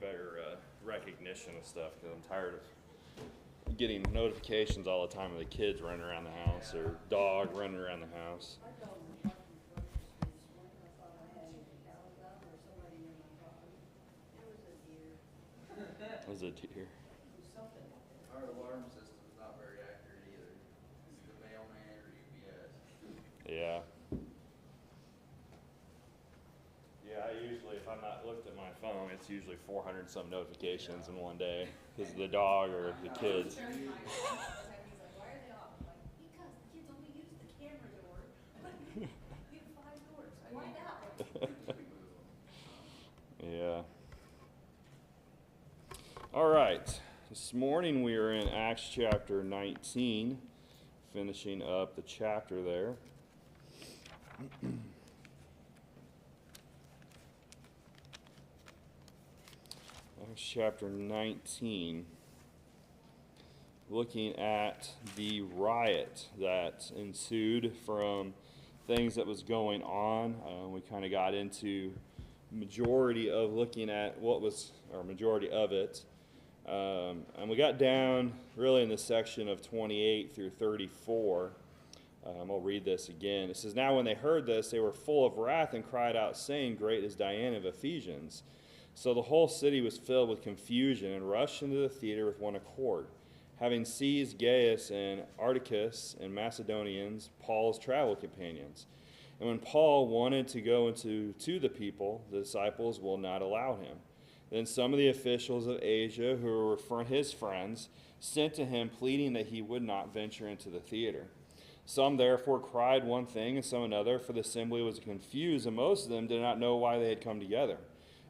better recognition of stuff because I'm tired of getting notifications all the time of the kids running around the house or dog running around the house. It was a deer. Our alarm system is not very accurate either. It's the mailman or UPS. Yeah. Yeah, I usually, if I'm not looked at my phone, it's usually 400 and some notifications in one day because of the dog or the kids. He's like, why are they off? I'm like, because the kids only use the camera door. You have 5 doors. Why not? Yeah. All right. This morning we are in Acts chapter 19, finishing up the chapter there. Acts chapter 19, looking at the riot that ensued from things that was going on. We kind of got into majority of looking at what was, or majority of it. And we got down really in the section of 28 through 34. I'll read this again. It says, "Now when they heard this, they were full of wrath and cried out, saying, 'Great is Diana of Ephesians.' So the whole city was filled with confusion and rushed into the theater with one accord. Having seized Gaius and Articus and Macedonians, Paul's travel companions. And when Paul wanted to go to the people, the disciples will not allow him. Then some of the officials of Asia, who were his friends, sent to him, pleading that he would not venture into the theater. Some therefore cried one thing and some another, for the assembly was confused, and most of them did not know why they had come together.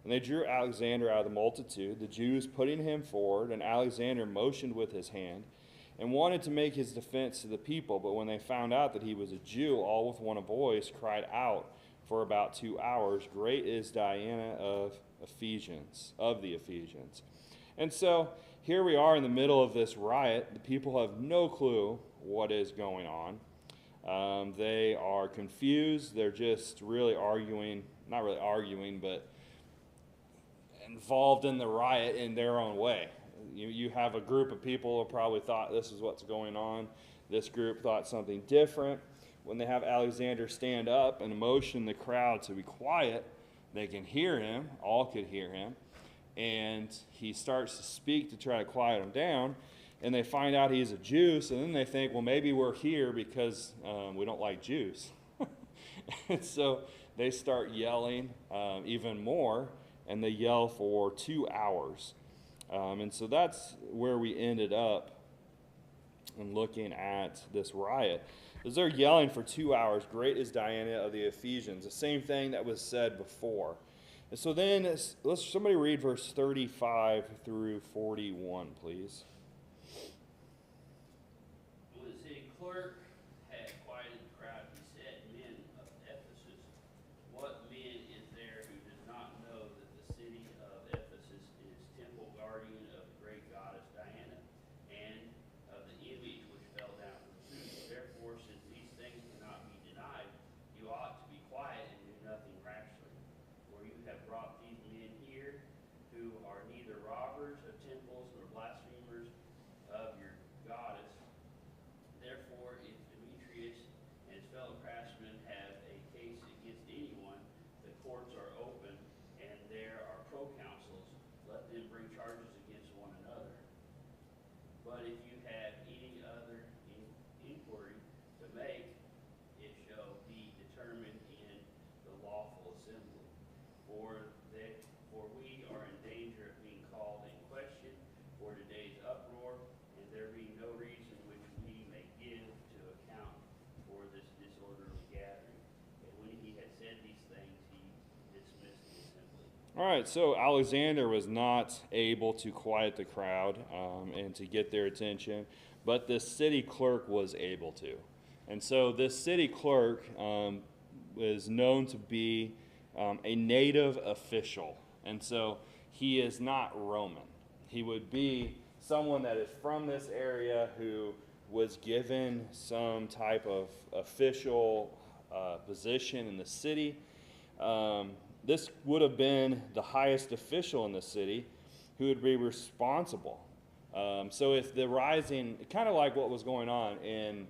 And they drew Alexander out of the multitude, the Jews putting him forward, and Alexander motioned with his hand, and wanted to make his defense to the people. But when they found out that he was a Jew, all with one voice cried out for about 2 hours, 'Great is Diana of the Ephesians.'" And so here we are in the middle of this riot. The people have no clue what is going on. They are confused. They're just really arguing, not really arguing, but involved in the riot in their own way. You have a group of people who probably thought this is what's going on. This group thought something different. When they have Alexander stand up and motion the crowd to be quiet, they can hear him, all could hear him, and he starts to speak to try to quiet them down, and they find out he's a Jew, so then they think, well, maybe we're here because we don't like Jews. And so they start yelling even more, and they yell for 2 hours. And so that's where we ended up in looking at this riot. As they're yelling for 2 hours, "Great is Diana of the Ephesians," the same thing that was said before. And so then, let's somebody read verse 35 through 41, please. When the city clerk had quieted the crowd, he said, "Men of Ephesus, what man is there who does not know that the city of Ephesus is temple guardian of the great goddess Diana, and of the image which fell down from Zeus? Therefore, since these things cannot be denied, you ought to be quiet and do nothing rashly. For you have brought these men here, who are neither robbers of temples nor blasphemers of your goddess. Therefore, if Demetrius and his fellow craftsmen have a case against anyone, the courts are open, and there are proconsuls. Let them bring charges against one another. But if you have any other inquiry to make, it shall be determined in the lawful assembly. For we are in danger of being called in question for today's uproar, and there be no reason which we may give to account for this disorderly gathering." And when he had said these things, he dismissed the assembly. All right, so Alexander was not able to quiet the crowd and to get their attention, but the city clerk was able to. And so this city clerk is known to be a native official. And so he is not Roman. He would be someone that is from this area who was given some type of official position in the city. this would have been the highest official in the city who would be responsible. So if the rising, kind of like what was going on in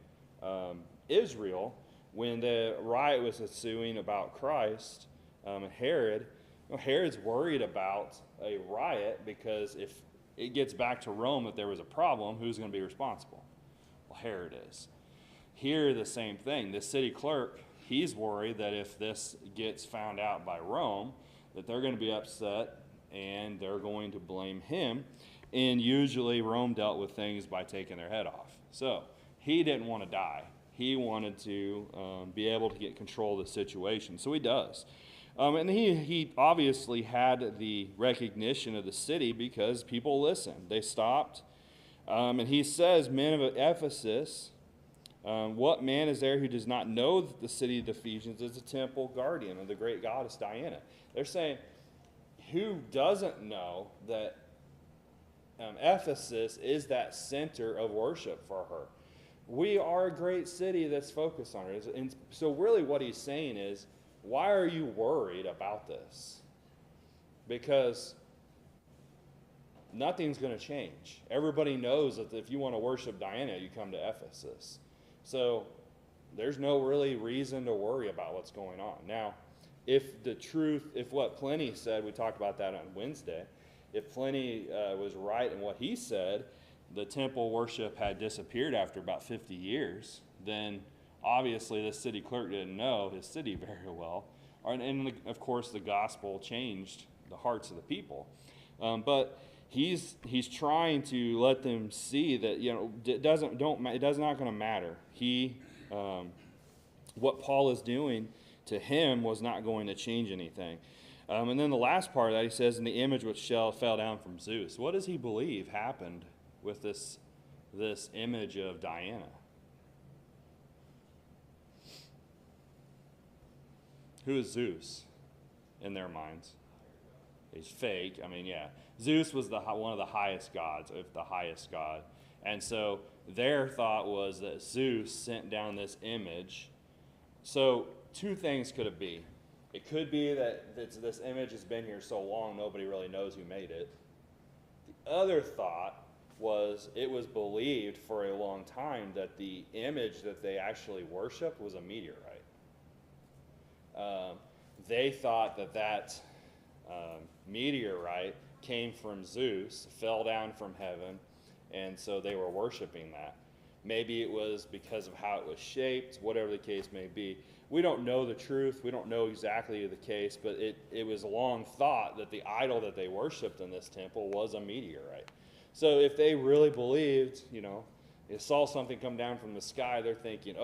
Israel, when the riot was ensuing about Christ, Herod, Herod's worried about a riot because if it gets back to Rome that there was a problem, who's going to be responsible? Well, Herod is. Here, the same thing. The city clerk, he's worried that if this gets found out by Rome, that they're going to be upset and they're going to blame him. And usually Rome dealt with things by taking their head off. So he didn't want to die. He wanted to be able to get control of the situation. So he does. And he obviously had the recognition of the city because people listened. They stopped. And he says, men of Ephesus, what man is there who does not know that the city of the Ephesians is a temple guardian of the great goddess Diana? They're saying, who doesn't know that Ephesus is that center of worship for her? We are a great city that's focused on it. And so really what he's saying is, why are you worried about this? Because nothing's going to change. Everybody knows that if you want to worship Diana, you come to Ephesus. So there's no really reason to worry about what's going on. Now, if what Pliny said, we talked about that on Wednesday, if Pliny was right in what he said, the temple worship had disappeared after about 50 years, then obviously the city clerk didn't know his city very well. And of course, the gospel changed the hearts of the people. But he's trying to let them see that, it does not going to matter. What Paul is doing to him was not going to change anything. And then the last part of that, he says, in the image which fell down from Zeus. What does he believe happened with this image of Diana? Who is Zeus in their minds? He's fake. I mean, yeah. Zeus was one of the highest gods, if the highest god. And so their thought was that Zeus sent down this image. So two things could it be. It could be that this image has been here so long, nobody really knows who made it. The other thought was it was believed for a long time that the image that they actually worshiped was a meteorite. They thought that meteorite came from Zeus, fell down from heaven, and so they were worshiping that. Maybe it was because of how it was shaped, whatever the case may be. We don't know the truth. We don't know exactly the case, but it was long thought that the idol that they worshipped in this temple was a meteorite. So if they really believed, they saw something come down from the sky, they're thinking,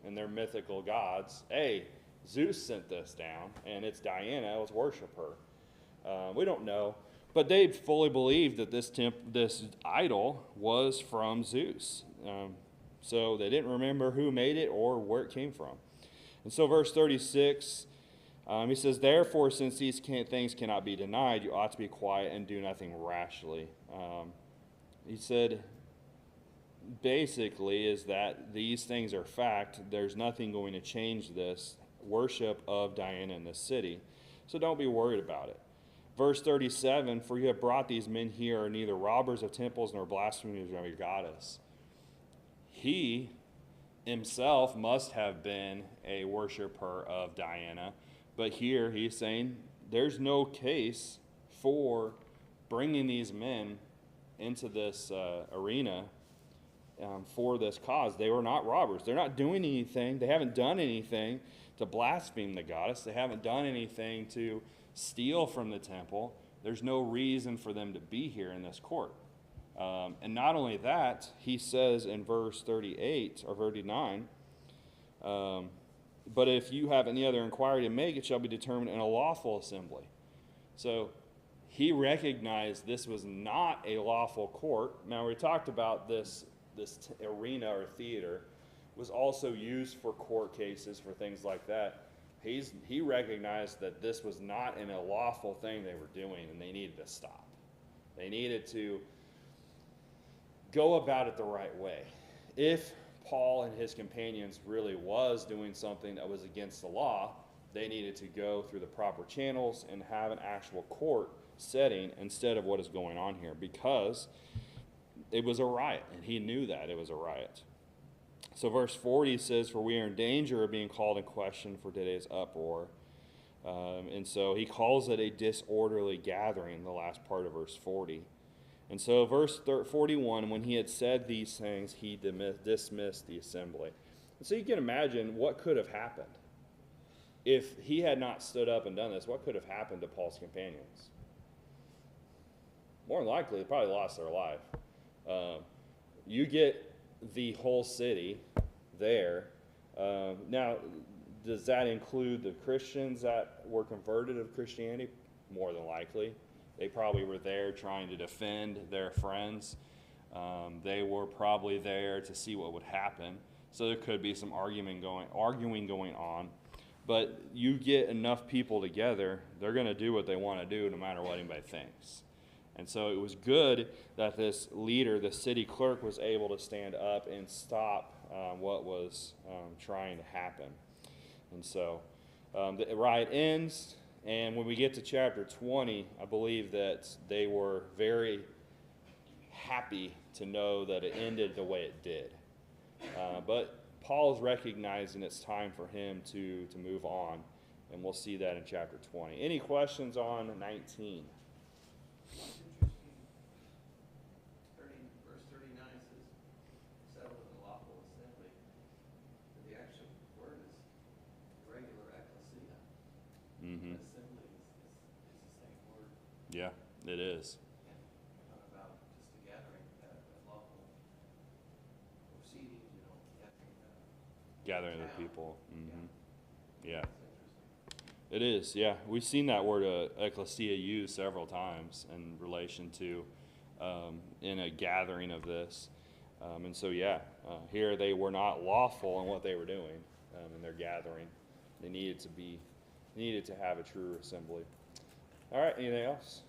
and they're mythical gods, hey, Zeus sent this down, and it's Diana, let's worship her. We don't know. But they fully believed that this idol was from Zeus. So they didn't remember who made it or where it came from. And so verse 36, he says, therefore, since these things cannot be denied, you ought to be quiet and do nothing rashly. He said, basically, is that these things are fact. There's nothing going to change this worship of Diana in this city. So don't be worried about it. Verse 37, for you have brought these men here are neither robbers of temples nor blasphemers of your goddess. He himself must have been a worshiper of Diana, but here he's saying there's no case for bringing these men into this arena for this cause. They were not robbers. They're not doing anything. They haven't done anything to blaspheme the goddess. They haven't done anything to steal from the temple. There's no reason for them to be here in this court. And not only that, he says in verse 38 or 39, but if you have any other inquiry to make, it shall be determined in a lawful assembly. So he recognized this was not a lawful court. Now, we talked about this arena or theater was also used for court cases, for things like that. He recognized that this was not a lawful thing they were doing, and they needed to stop. They needed to go about it the right way. If Paul and his companions really was doing something that was against the law, they needed to go through the proper channels and have an actual court setting instead of what is going on here, because it was a riot, and he knew that it was a riot. So verse 40 says, "For we are in danger of being called in question for today's uproar." And so he calls it a disorderly gathering, the last part of verse 40. And so verse 41, when he had said these things, he dismissed the assembly. And so you can imagine what could have happened. If he had not stood up and done this, what could have happened to Paul's companions? More than likely, they probably lost their life. You get the whole city there. Now, does that include the Christians that were converted of Christianity? More than likely. They probably were there trying to defend their friends. They were probably there to see what would happen. So there could be some arguing going on. But you get enough people together, they're going to do what they want to do no matter what anybody thinks. And so it was good that this leader, the city clerk, was able to stand up and stop what was trying to happen. And so the riot ends, and when we get to chapter 20, I believe that they were very happy to know that it ended the way it did. But Paul's recognizing it's time for him to move on, and we'll see that in chapter 20. Any questions on 19? Verse 39 says, settled in the lawful assembly. But the actual word is regular ecclesia. Mm-hmm. Assembly is the same word. Yeah, it is. And not about just a gathering, a lawful proceedings, Gathering the people. Mm-hmm. Yeah. That's interesting. It is, yeah. We've seen that word ecclesia used several times in relation to in a gathering of this. And so, yeah, here they were not lawful in what they were doing in their gathering. They needed to have a true assembly. All right, anything else?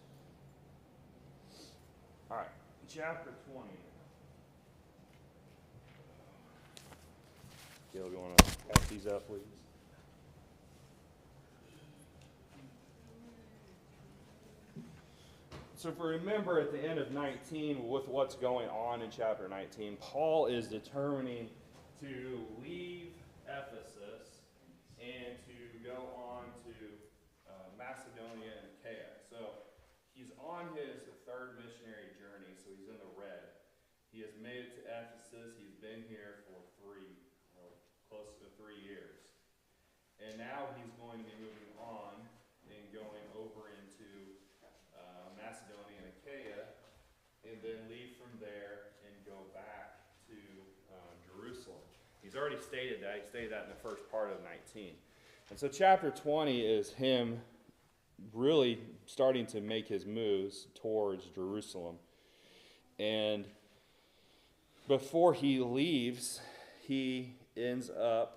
All right, chapter 20. Gail, you want to pass these out, please? So if we remember at the end of 19, with what's going on in chapter 19, Paul is determining to leave Ephesus and to go on to Macedonia and Achaia. So he's on his third missionary journey, so he's in the red. He has made it to Ephesus. He's been here for close to 3 years. And now he's going to be moving on and going over into Macedonia and Achaia, and then leave from there and go back to Jerusalem. He's already stated that. He stated that in the first part of 19. And so chapter 20 is him really starting to make his moves towards Jerusalem. And before he leaves, he ends up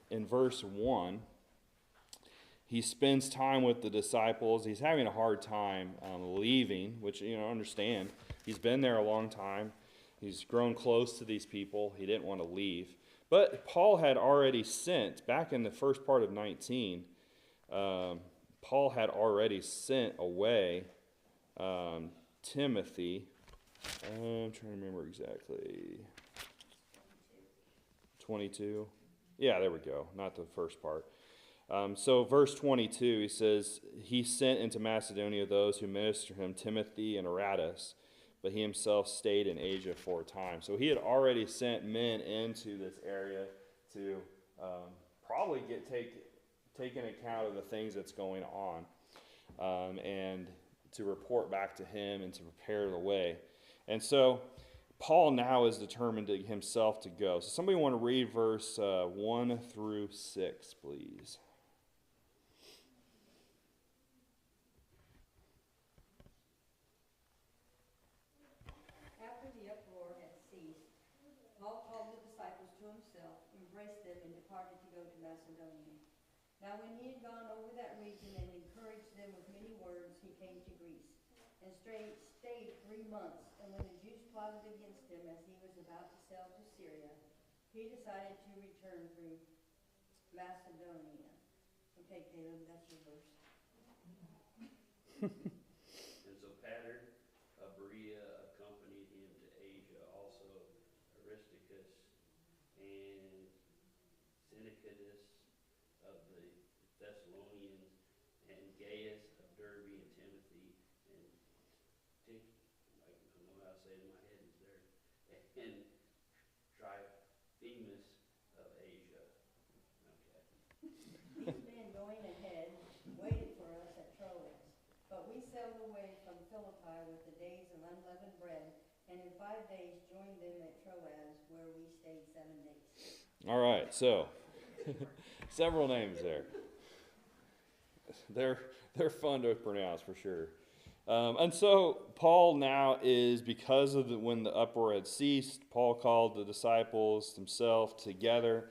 in verse 1. He spends time with the disciples. He's having a hard time leaving, which, understand. He's been there a long time. He's grown close to these people. He didn't want to leave. But Paul had already sent, back in the first part of 19, Paul had already sent away Timothy. I'm trying to remember exactly. 22? Yeah, there we go. Not the first part. So verse 22, he says, he sent into Macedonia those who ministered to him, Timothy and Erastus, but he himself stayed in Asia for a time. So he had already sent men into this area to probably take an account of the things that's going on and to report back to him and to prepare the way. And so Paul now is determined himself to go. So somebody want to read verse 1 through 6, please. After the uproar had ceased, Paul called the disciples to himself, embraced them, and departed to go to Macedonia. Now when he had gone over that region and encouraged them with many words, he came to Greece, and stayed 3 months. And when the Jews plotted against him as he was about to sail to Syria, he decided to return through Macedonia. Okay, Caleb, that's your verse. And so Pater of Berea accompanied him to Asia, also Aristarchus and Syntychus of the Thessalonians, and Gaius of Derbe, and Timothy, and I don't know how to say it in my head, is there, and Trophimus of Asia. Okay. These men going ahead waited for us at Troas, but we sailed away from Philippi with the days of unleavened bread, and in 5 days joined them at Troas, where we stayed 7 days. All right, so several names there. They're fun to pronounce for sure. And so Paul now is, because of when the uproar had ceased, Paul called the disciples himself together.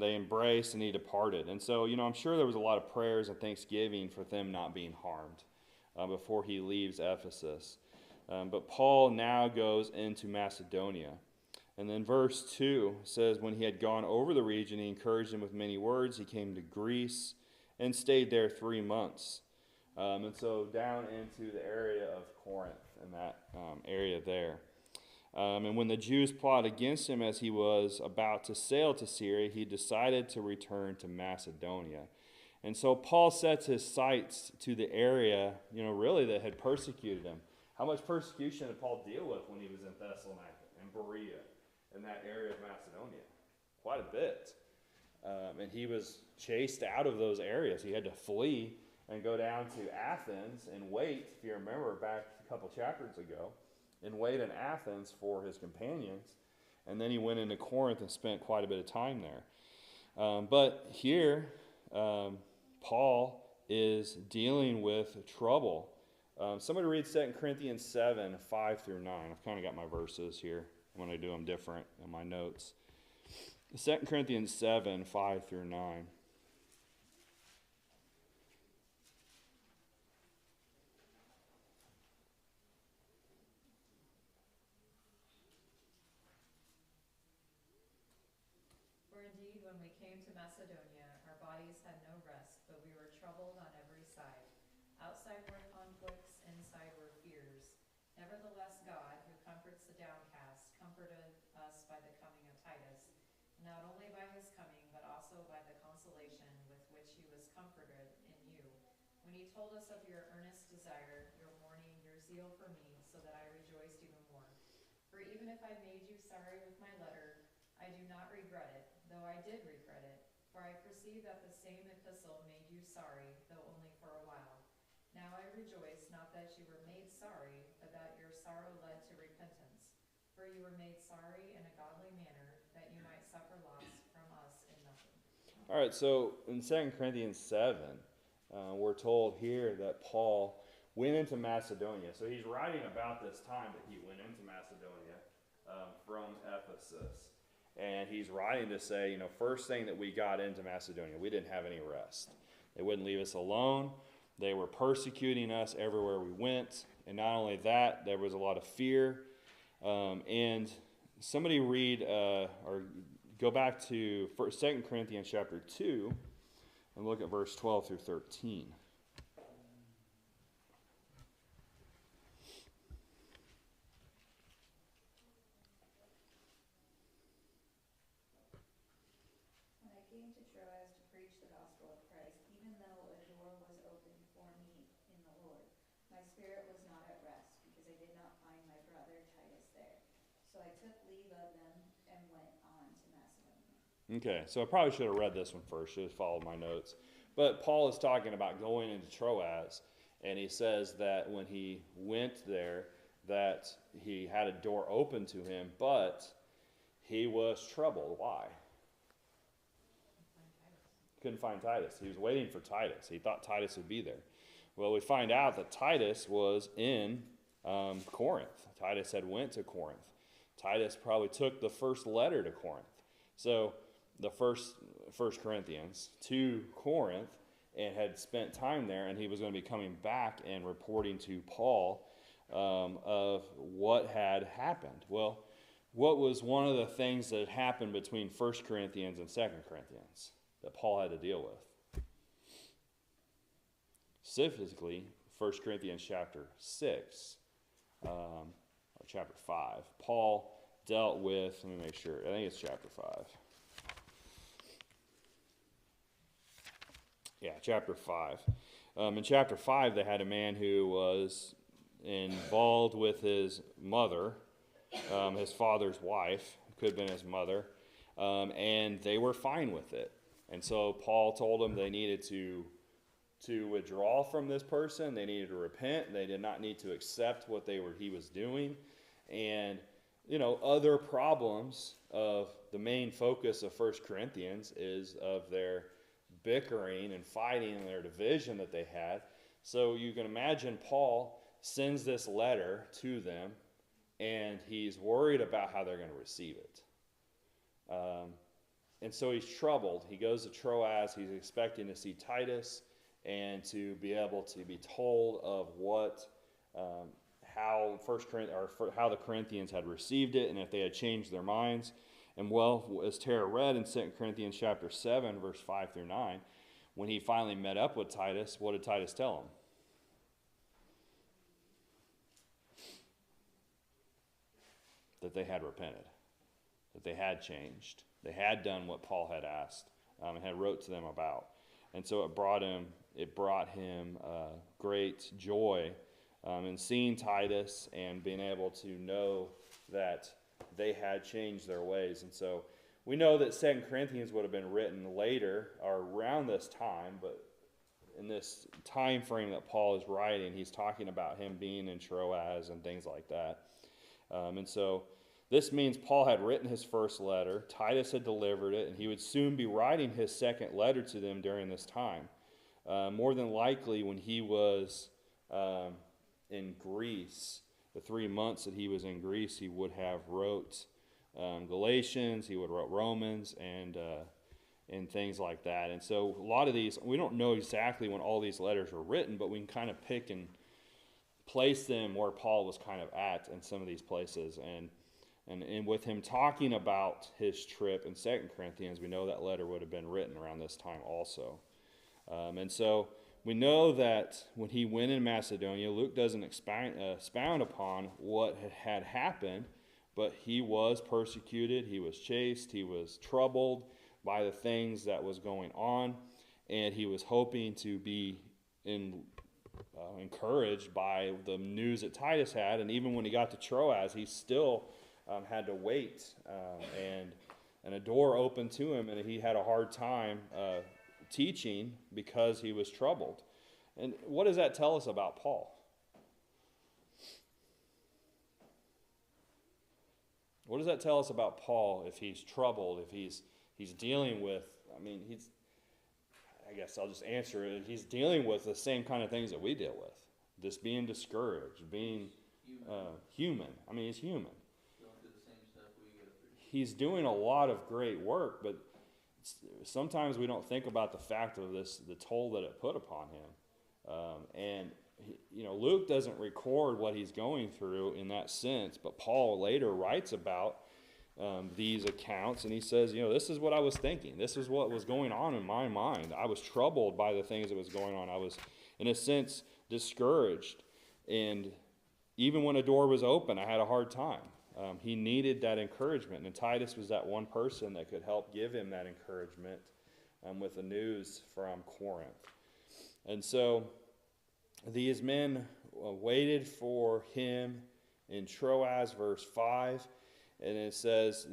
They embraced and he departed. And so, I'm sure there was a lot of prayers and thanksgiving for them not being harmed before he leaves Ephesus. But Paul now goes into Macedonia. And then verse 2 says, when he had gone over the region, he encouraged them with many words. He came to Greece and stayed there 3 months. And so down into the area of Corinth, in that area there. And when the Jews plotted against him as he was about to sail to Syria, he decided to return to Macedonia. And so Paul sets his sights to the area, really that had persecuted him. How much persecution did Paul deal with when he was in Thessalonica and Berea, in that area of Macedonia? Quite a bit. And he was chased out of those areas. He had to flee and go down to Athens and wait, if you remember back a couple chapters ago, and wait in Athens for his companions. And then he went into Corinth and spent quite a bit of time there. But here, Paul is dealing with trouble. Somebody read 2 Corinthians 7, 5 through 9. I've kind of got my verses here. I'm going to do them different in my notes. 2 Corinthians 7, 5 through 9. For indeed, when we came to Macedonia, our bodies had no rest, but we were troubled on every side. Outside were conflicts, inside were fears. Nevertheless, God, who comforts the downcast, comforted us by the coming of Titus, not only by his coming, but also by the consolation with which he was comforted in you, when he told us of your earnest desire, your mourning, your zeal for me, so that I rejoiced even more. For even if I made you sorry with my letter, I do not regret it, though I did regret it, for I perceive that the same epistle made you sorry, though only for a while. Now I rejoice, not that you were made sorry, but that your sorrow led to repentance. For you were made sorry in a godly manner, that you might suffer loss from us in nothing. All right, so in 2 Corinthians 7, we're told here that Paul went into Macedonia. So he's writing about this time that he went into Macedonia from Ephesus. And he's writing to say, first thing that we got into Macedonia, we didn't have any rest. They wouldn't leave us alone. They were persecuting us everywhere we went. And not only that, there was a lot of fear. And somebody read or go back to 2 Corinthians chapter 2 and look at verse 12 through 13. When I came to Troas to preach the gospel of Christ, even though a door was opened for me in the Lord, my spirit was not at rest, because I did not find my brother Titus there. So I took leave of them and went on to Macedonia. Okay, so I probably should have read this one first, should have followed my notes. But Paul is talking about going into Troas, and he says that when he went there, that he had a door open to him, but he was troubled. Why? Couldn't find Titus. He was waiting for Titus. He thought Titus would be there. Well, we find out that Titus was in Corinth. Titus had went to Corinth. Titus probably took the first letter to Corinth. So the first Corinthians to Corinth, and had spent time there, and he was going to be coming back and reporting to Paul of what had happened. Well, what was one of the things that happened between 1 Corinthians and 2 Corinthians that Paul had to deal with? specifically 1 Corinthians chapter 6, or chapter 5. Paul dealt with, let me make sure, I think it's chapter 5. Yeah, chapter 5. In chapter 5, they had a man who was involved with his mother, his father's wife, could have been his mother, and they were fine with it. And so Paul told them they needed to withdraw from this person. They needed to repent. They did not need to accept what he was doing. And, other problems of the main focus of 1 Corinthians is of their bickering and fighting and their division that they had. So you can imagine Paul sends this letter to them, and he's worried about how they're going to receive it. And so he's troubled. He goes to Troas. He's expecting to see Titus and to be able to be told of how the Corinthians had received it, and if they had changed their minds. And as Tara read in 2 Corinthians chapter 7, verse 5 through 9, when he finally met up with Titus, what did Titus tell him? That they had repented, that they had changed, they had done what Paul had asked and had wrote to them about. And so it brought him great joy in seeing Titus and being able to know that they had changed their ways. And so we know that 2 Corinthians would have been written later or around this time, but in this time frame that Paul is writing, he's talking about him being in Troas and things like that. And so this means Paul had written his first letter, Titus had delivered it, and he would soon be writing his second letter to them during this time. More than likely, when he was in Greece, the 3 months that he was in Greece, he would have wrote Galatians, he would wrote Romans, and things like that. And so a lot of these, we don't know exactly when all these letters were written, but we can kind of pick and place them where Paul was kind of at in some of these places. And with him talking about his trip in 2 Corinthians, we know that letter would have been written around this time also. And so we know that when he went in Macedonia, Luke doesn't expound upon what had happened, but he was persecuted, he was chased, he was troubled by the things that was going on, and he was hoping to be encouraged by the news that Titus had. And even when he got to Troas, he still had to wait, and a door opened to him, and he had a hard time teaching because he was troubled. And what does that tell us about Paul? What does that tell us about Paul if he's troubled, if he's dealing with, I guess I'll just answer it, he's dealing with the same kind of things that we deal with. Just being discouraged, being human. He's human. He's doing a lot of great work, but sometimes we don't think about the fact of the toll that it put upon him. Luke doesn't record what he's going through in that sense, but Paul later writes about these accounts, and he says, this is what I was thinking. This is what was going on in my mind. I was troubled by the things that was going on. I was, in a sense, discouraged, and even when a door was open, I had a hard time. He needed that encouragement, and Titus was that one person that could help give him that encouragement with the news from Corinth. And so these men waited for him in Troas, verse 5, and it says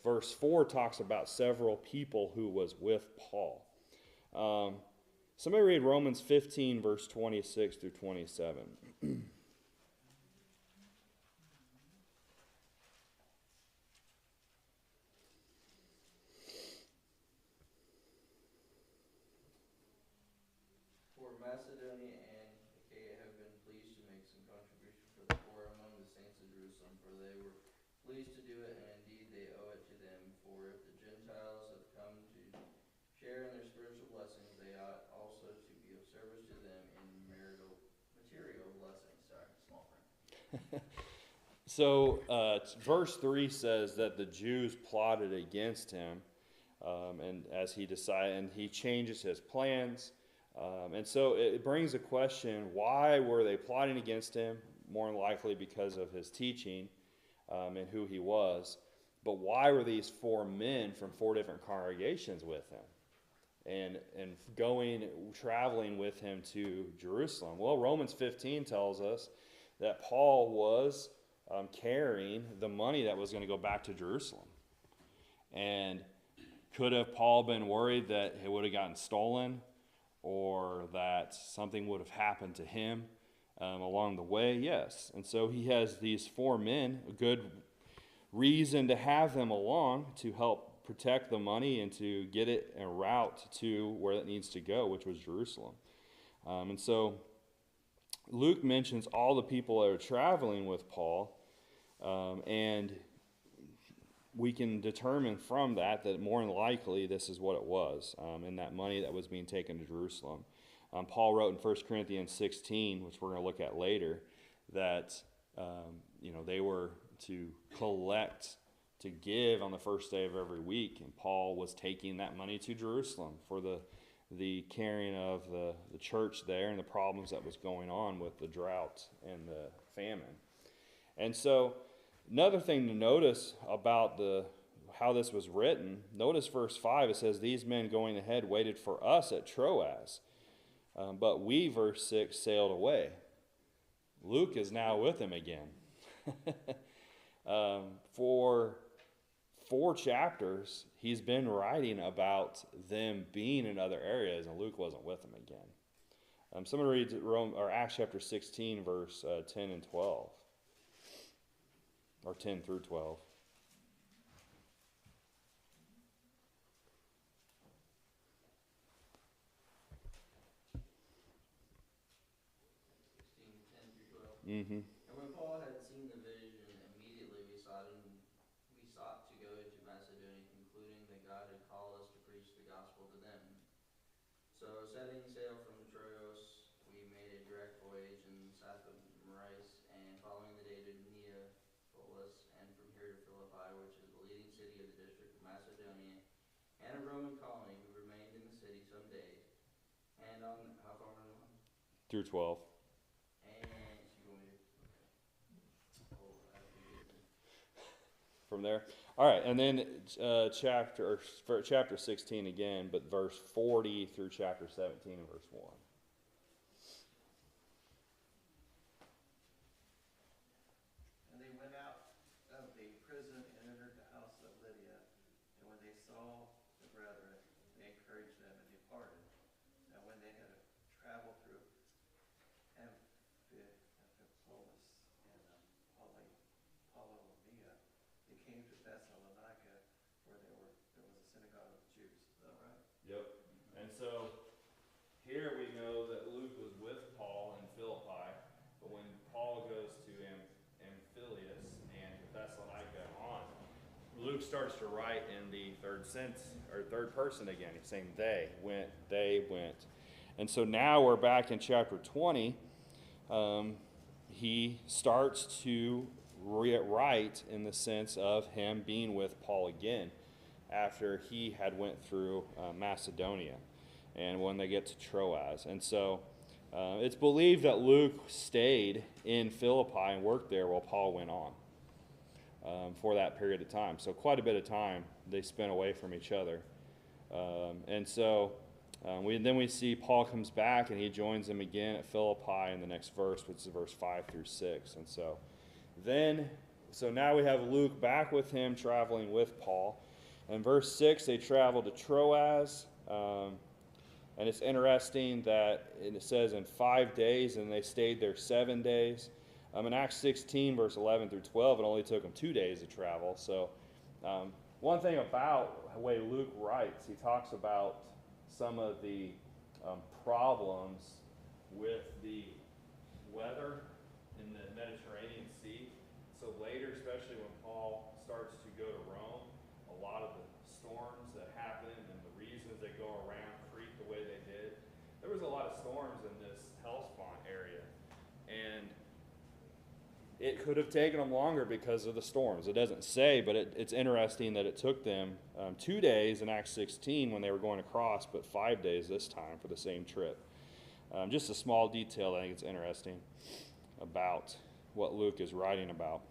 verse 4 talks about several people who was with Paul. Somebody read Romans 15, verse 26 through 27. Macedonia and Achaia have been pleased to make some contribution for the poor among the saints of Jerusalem, for they were pleased to do it, and indeed they owe it to them. For if the Gentiles have come to share in their spiritual blessings, they ought also to be of service to them in material blessings. Sorry, small print. So verse 3 says that the Jews plotted against him, and as he decided, and he changes his plans. And so it brings a question, why were they plotting against him? More than likely because of his teaching and who he was. But why were these 4 men from 4 different congregations with him? And traveling with him to Jerusalem. Well, Romans 15 tells us that Paul was carrying the money that was going to go back to Jerusalem. And could have Paul been worried that it would have gotten stolen or that something would have happened to him along the way? Yes. And so he has these 4 men, a good reason to have them along to help protect the money and to get it en route to where it needs to go, which was Jerusalem. And so Luke mentions all the people that are traveling with Paul, and we can determine from that more than likely this is what it was, and that money that was being taken to Jerusalem. Paul wrote in 1 Corinthians 16, which we're going to look at later, that they were to collect, to give on the first day of every week, and Paul was taking that money to Jerusalem for the carrying of the church there and the problems that was going on with the drought and the famine. And so another thing to notice about how this was written, notice verse 5, it says, these men going ahead waited for us at Troas, but we, verse 6, sailed away. Luke is now with him again. For 4 chapters, he's been writing about them being in other areas, and Luke wasn't with them again. Someone read Acts chapter 16, verse 10 and 12, or 10 through 12. Mm-hmm. And when Paul had seen the vision, immediately we sought to go into Macedonia, concluding that God had called us to preach the gospel to them. So setting sail from Troas, we made a direct voyage in Samothrace, and following the day to Neapolis, and from here to Philippi, which is the leading city of the district of Macedonia, and a Roman colony. We remained in the city some days. And on how far are we on? Through 12. From there. All right, and then chapter 16 again, but verse 40 through chapter 17 and verse 1. And they went out of the prison and entered the house of Lydia, and when they saw the brethren, they encouraged them and departed. And when they had traveled through Amphipolis and Apollonia, they came to Thessalonica, where there was a synagogue of the Jews. Is that right? Yep. And so here we know that Luke was with Paul in Philippi, but when Paul goes to Amphipolis and Thessalonica on, Luke starts to write in the third person again. He's saying they went. And so now we're back in chapter 20. He starts to write in the sense of him being with Paul again after he had went through Macedonia and when they get to Troas. And so it's believed that Luke stayed in Philippi and worked there while Paul went on for that period of time. So quite a bit of time they spent away from each other. And so we see Paul comes back and he joins them again at Philippi in the next verse, which is verse 5 through 6. And so now we have Luke back with him traveling with Paul. In verse 6, they traveled to Troas. And it's interesting that it says in 5 days, and they stayed there 7 days. In Acts 16, verse 11 through 12, it only took them 2 days to travel. So one thing about the way Luke writes, he talks about some of the problems with the weather in the Mediterranean Sea. So later, especially when Paul starts to go to Rome, a lot of the storms that happen and the reasons they go around Crete the way they did, there was a lot of storms in this Hellespont area. And It could have taken them longer because of the storms. It doesn't say, but it's interesting that it took them 2 days in Acts 16 when they were going across, but 5 days this time for the same trip. Just a small detail I think it's interesting about what Luke is writing about.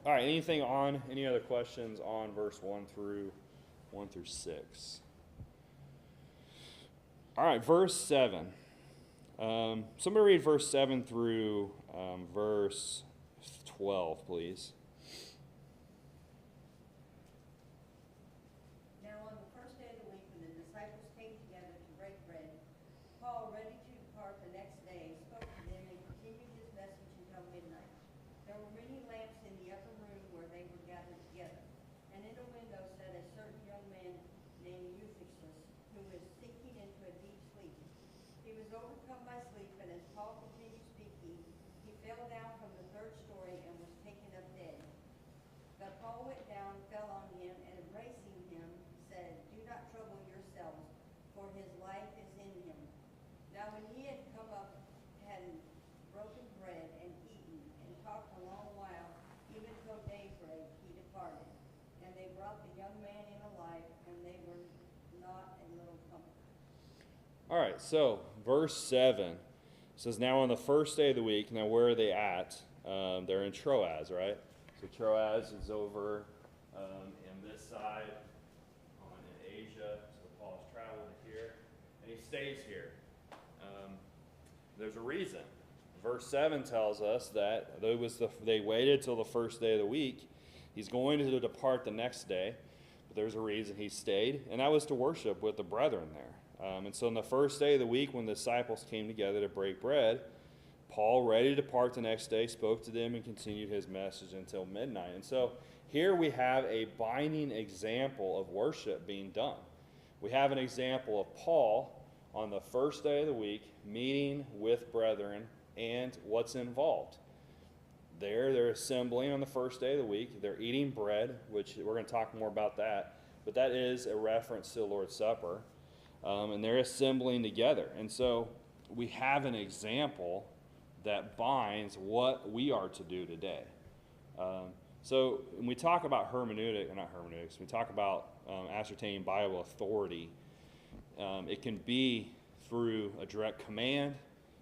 All right, any other questions on verse 1 through 6? All right, verse 7. Somebody read verse 7 through verse 12, please. Now on the first day of the week, when the disciples came together to break bread, Paul, ready to depart the next day, spoke to them and continued his message until midnight. There were many lamps in the upper room where they were gathered together, and in a window sat a certain young man named Richardson, who was sinking into a deep sleep. He was overcome by sleep, and as Paul continued speaking, he fell down from the third story and was taken up dead. But Paul went down, fell on him, and embracing him, said, "Do not trouble yourselves, for his life is in him." Now when he had come up, had broken bread and eaten, and talked a long while, even till daybreak, he departed. And they brought the young man in alive, and they were not a little comforted. All right, so verse 7 says, now on the first day of the week, now where are they at? They're in Troas, right? So Troas is over in this side in Asia. So Paul's traveled here, and he stays here. There's a reason. Verse 7 tells us that they waited till the first day of the week. He's going to depart the next day, but there's a reason he stayed, and that was to worship with the brethren there. And so on the first day of the week, when the disciples came together to break bread, Paul, ready to depart the next day, spoke to them and continued his message until midnight. And so here we have a binding example of worship being done. We have an example of Paul on the first day of the week meeting with brethren, and what's involved. They're assembling on the first day of the week. They're eating bread, which we're going to talk more about that, but that is a reference to the Lord's Supper. And they're assembling together. And so we have an example that binds what we are to do today. So when we talk about we talk about ascertaining Bible authority, it can be through a direct command.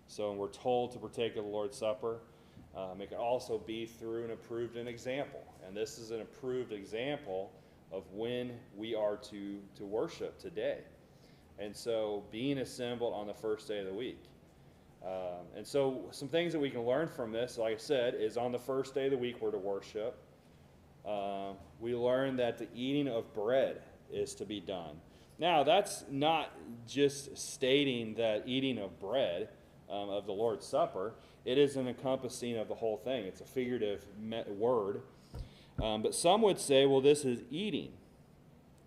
So when we're told to partake of the Lord's Supper, it can also be through an approved example. And this is an approved example of when we are to worship today. And so being assembled on the first day of the week. And so some things that we can learn from this, like I said, is on the first day of the week we're to worship. We learn that the eating of bread is to be done. Now, that's not just stating that eating of bread, of the Lord's Supper. It is an encompassing of the whole thing. It's a figurative word. But some would say, well, this is eating.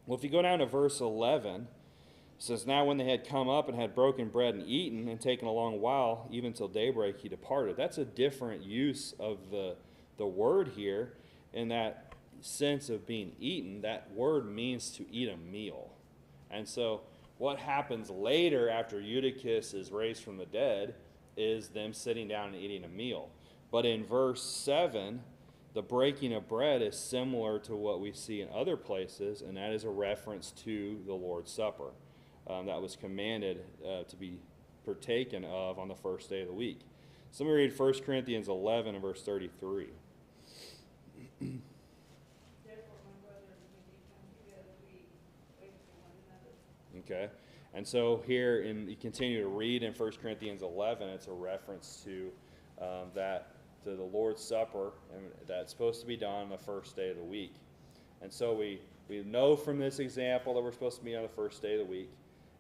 Well, if you go down to verse 11, it says, now when they had come up and had broken bread and eaten and taken a long while, even till daybreak, he departed. That's a different use of the word here in that sense of being eaten. That word means to eat a meal. And so what happens later after Eutychus is raised from the dead is them sitting down and eating a meal. But in verse 7, the breaking of bread is similar to what we see in other places, and that is a reference to the Lord's Supper. That was commanded to be partaken of on the first day of the week. So let me read 1 Corinthians 11 and verse 33. Okay, and so here, you continue to read in 1 Corinthians 11, it's a reference to to the Lord's Supper, and that's supposed to be done on the first day of the week. And so we know from this example that we're supposed to be on the first day of the week.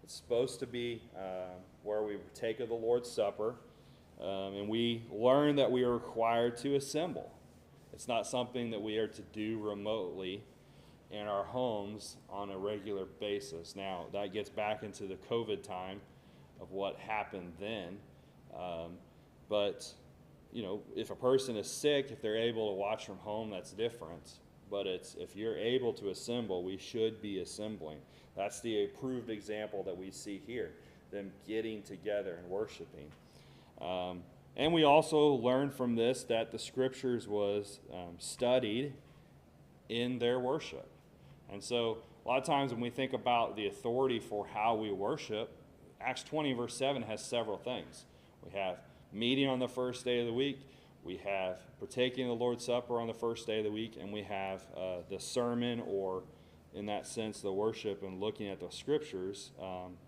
It's supposed to be where we partake of the Lord's Supper, and we learn that we are required to assemble. It's not something that we are to do remotely in our homes on a regular basis. Now, that gets back into the COVID time of what happened then. But, if a person is sick, if they're able to watch from home, that's different. But if you're able to assemble, we should be assembling. That's the approved example that we see here, them getting together and worshiping. And we also learn from this that the scriptures was studied in their worship. And so a lot of times when we think about the authority for how we worship, Acts 20 verse 7 has several things. We have meeting on the first day of the week, we have partaking of the Lord's Supper on the first day of the week, and we have the sermon, or in that sense the worship and looking at the scriptures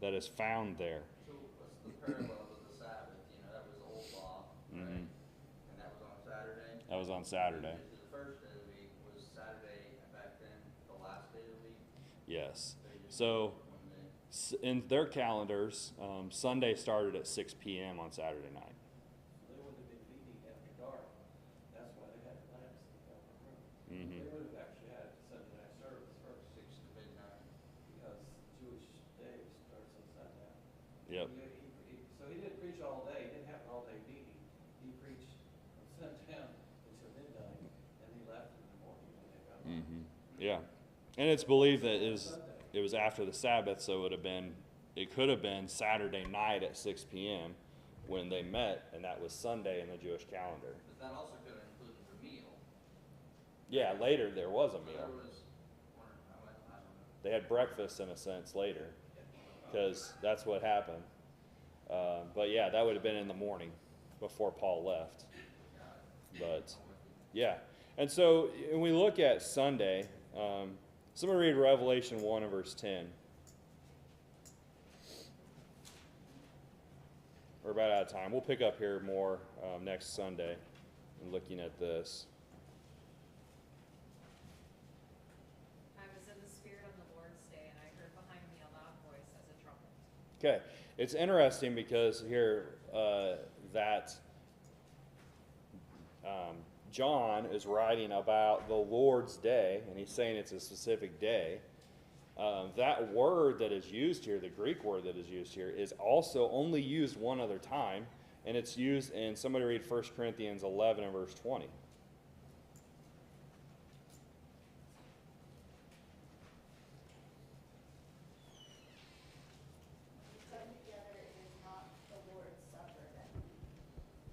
that is found there. So what's the parallel with the Sabbath? You know, that was the old law, right? Mhm. And that was on Saturday? That was on Saturday. Usually the first day of the week was Saturday, and back then, the last day of the week? Yes. They just So one day. in their calendars, Sunday started at 6 p.m. on Saturday night. They would have been meeting after dark. That's why they had lamps in the upper room. Mm-hmm. They would have actually had Sunday night service first, 6 to midnight. because Jewish day starts on sundown. Yep. So he didn't preach all day, he didn't have an all-day meeting. He preached from sundown until midnight, and he left in the morning when they got home. Mm-hmm. Yeah. And it's believed that it was after the Sabbath, so it could have been Saturday night at 6 p.m. when they met, and that was Sunday in the Jewish calendar. But that also could have included the meal. Yeah, later there was a So there meal. was, I don't know. They had breakfast in a sense later, because that's what happened. But yeah, that would have been in the morning before Paul left. But yeah, and so when we look at Sunday, somebody read Revelation 1 and verse 10. We're about out of time. We'll pick up here more next Sunday and looking at this. I was in the Spirit on the Lord's day, and I heard behind me a loud voice as a trumpet. Okay, it's interesting because here that John is writing about the Lord's day, and he's saying it's a specific day. That word that is used here, the Greek word that is used here, is also only used one other time, and it's used in, somebody read 1 Corinthians 11 and verse 20.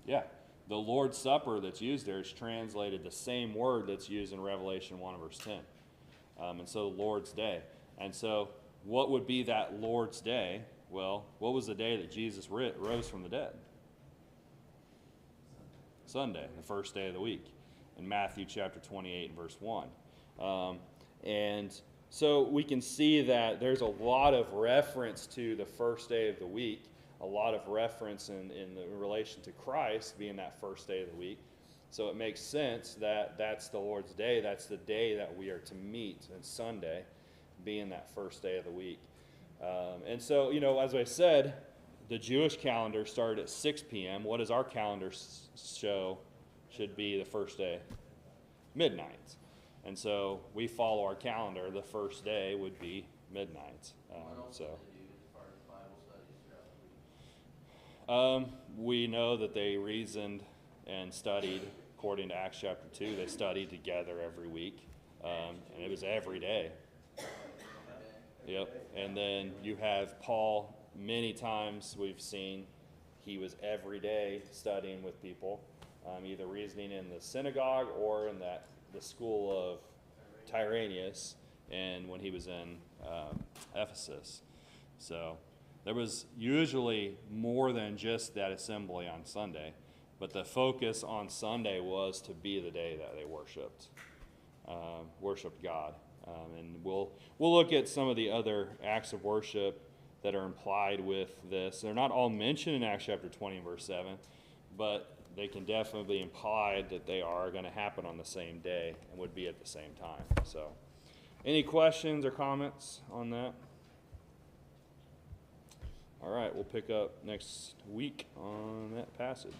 Yeah, the Lord's Supper that's used there is translated the same word that's used in Revelation 1 verse 10. And so the Lord's Day. And so what would be that Lord's Day? Well, what was the day that Jesus rose from the dead? Sunday, the first day of the week, in Matthew chapter 28 verse 1. And so we can see that there's a lot of reference to the first day of the week, a lot of reference in relation to Christ being that first day of the week. So it makes sense that that's the Lord's Day. That's the day that we are to meet, and Sunday being that first day of the week. And so, you know, as I said, the Jewish calendar started at 6 p.m. What does our calendar show should be the first day? Midnight. And so we follow our calendar. The first day would be midnight. What else So did they do as far as Bible studies throughout the week? we know that they reasoned and studied according to Acts chapter 2. They studied together every week, and it was every day. Yep. And then you have Paul, many times we've seen he was every day studying with people, either reasoning in the synagogue or in the school of Tyrannus, and when he was in Ephesus. So there was usually more than just that assembly on Sunday, but the focus on Sunday was to be the day that they worshiped God. And we'll look at some of the other acts of worship that are implied with this. They're not all mentioned in Acts chapter 20 verse 7, but they can definitely be implied that they are going to happen on the same day and would be at the same time. So, any questions or comments on that? All right, we'll pick up next week on that passage.